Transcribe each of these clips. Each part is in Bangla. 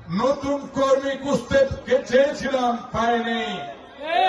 নতুন কর্মী খুঁজতে চেয়েছিলাম, পাইনি।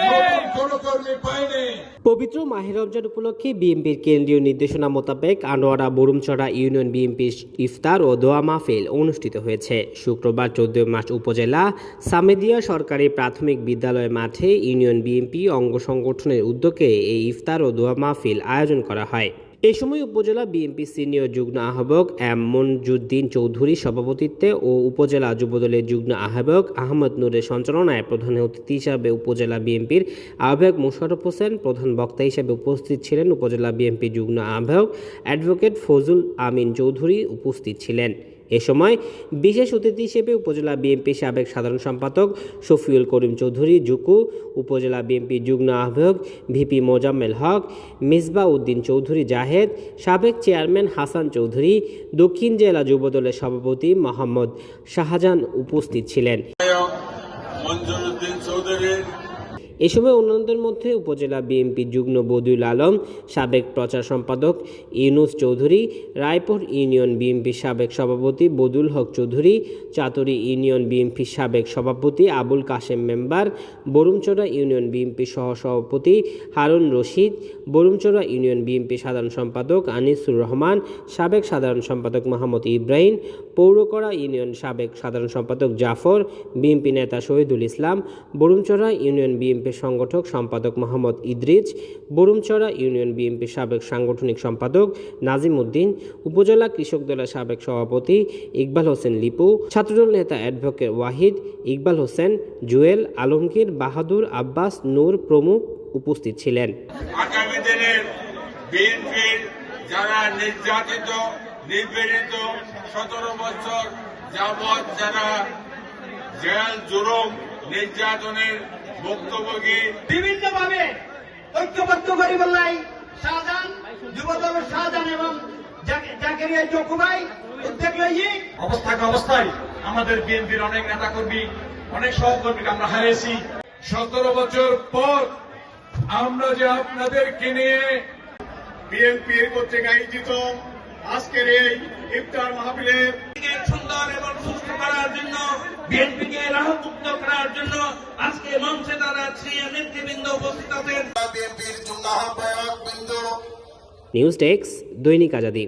নতুন কোন কর্মী পাইনি। পবিত্র মাহে রমজান উপলক্ষে বিএনপির কেন্দ্রীয় নির্দেশনা মোতাবেক আনোয়ারা বরুমচড়া ইউনিয়ন বিএনপির ইফতার ও দোয়া মাহফিল অনুষ্ঠিত হয়েছে। শুক্রবার 14 মার্চ উপজেলা সামেদিয়া সরকারি প্রাথমিক বিদ্যালয় মাঠে ইউনিয়ন বিএনপি অঙ্গ সংগঠনের উদ্যোগে এই ইফতার ও দোয়া মাহফিল আয়োজন করা হয়। এ সময় উপজেলা বিএনপি সিনিয়র যুগ্ম আহ্বায়ক এম মনজুদ্দিন চৌধুরীর সভাপতিত্বে ও উপজেলা যুবদলের যুগ্ম আহ্বায়ক আহমদ নূরের সঞ্চালনায় প্রধান অতিথি হিসাবে উপজেলা বিএনপির আহ্বায়ক মোশাররফ হোসেন, প্রধান বক্তা হিসেবে উপস্থিত ছিলেন উপজেলা বিএনপি যুগ্ম আহ্বায়ক অ্যাডভোকেট ফজল আমিন চৌধুরী উপস্থিত ছিলেন। এ সময় বিশেষ অতিথি হিসেবে উপজেলা বিএনপি সাবেক সাধারণ সম্পাদক শফিউল করিম চৌধুরী জুকু, উপজেলা বিএনপি যুগ্ম আহ্বায়ক ভিপি মোজাম্মেল হক, মিসবাহ উদ্দিন চৌধুরী জাহেদ, সাবেক চেয়ারম্যান হাসান চৌধুরী, দক্ষিণ জেলা যুবদলের সভাপতি মোহাম্মদ শাহজাহান উপস্থিত ছিলেন। এ সময় অন্যান্যদের মধ্যে উপজেলা বিএনপি যুগ্ম বদিউল আলম, সাবেক প্রচার সম্পাদক ইউনুস চৌধুরী, রায়পুর ইউনিয়ন বিএনপির সাবেক সভাপতি বদুল হক চৌধুরী, চাতুরী ইউনিয়ন বিএনপির সাবেক সভাপতি আবুল কাশেম মেম্বার, বরুমচড়া ইউনিয়ন বিএনপির সহসভাপতি হারুন রশিদ, বরুমচড়া ইউনিয়ন বিএনপির সাধারণ সম্পাদক আনিসুর রহমান, সাবেক সাধারণ সম্পাদক মোহাম্মদ ইব্রাহিম, পৌরকড়া ইউনিয়ন সাবেক সাধারণ সম্পাদক জাফর, বিএনপি নেতা শহীদুল ইসলাম, বরুমচড়া ইউনিয়ন বিএনপির সংগঠক সম্পাদক মোহাম্মদ ইদ্রিস, বরুমচড়া ইউনিয়ন বিএনপির সাবেক সাংগঠনিক সম্পাদক নাজিম উদ্দিন, উপজেলা কৃষক দলের সাবেক সভাপতি ইকবাল হোসেন লিপু, ছাত্রদল নেতা অ্যাডভোকেট ওয়াহিদ, ইকবাল হোসেন, জুয়েল, আলমগীর, বাহাদুর, আব্বাস, নূর প্রমুখ উপস্থিত ছিলেন। আগামী দিনের বিএনপির যারা নির্যাতিত, নিপীড়িত, 17 বছর যাবৎ যারা জেল জুলুম নির্যাতনের ভুক্তভোগী, বিভিন্নভাবে ঐক্যবদ্ধ করি বললাই শাহজাহান যুবদল শাহজাহান এবং জাকেরিয়া চকুভাই উদ্যোগ লইয়ে অবস্থায় আমাদের বিএনপির অনেক নেতাকর্মী, অনেক সহকর্মীকে আমরা হারিয়েছি। 17 বছর পর আমরা যে আপনাদেরকে নিয়ে বিএনপির কর্তৃক আয়োজিত আজকের এই ইফতার মাহফিলের সুন্দর এবং সুস্থ করার জন্য, বিএনপিকে রাহমুক্ত করার জন্য আজকে মঞ্চে তারা নেতৃবৃন্দ উপস্থিত আছেন। বিএনপির যুগ্ম আহ্বায়ক বৃন্দ। নিউজ ডেস্ক, দৈনিক আজাদী।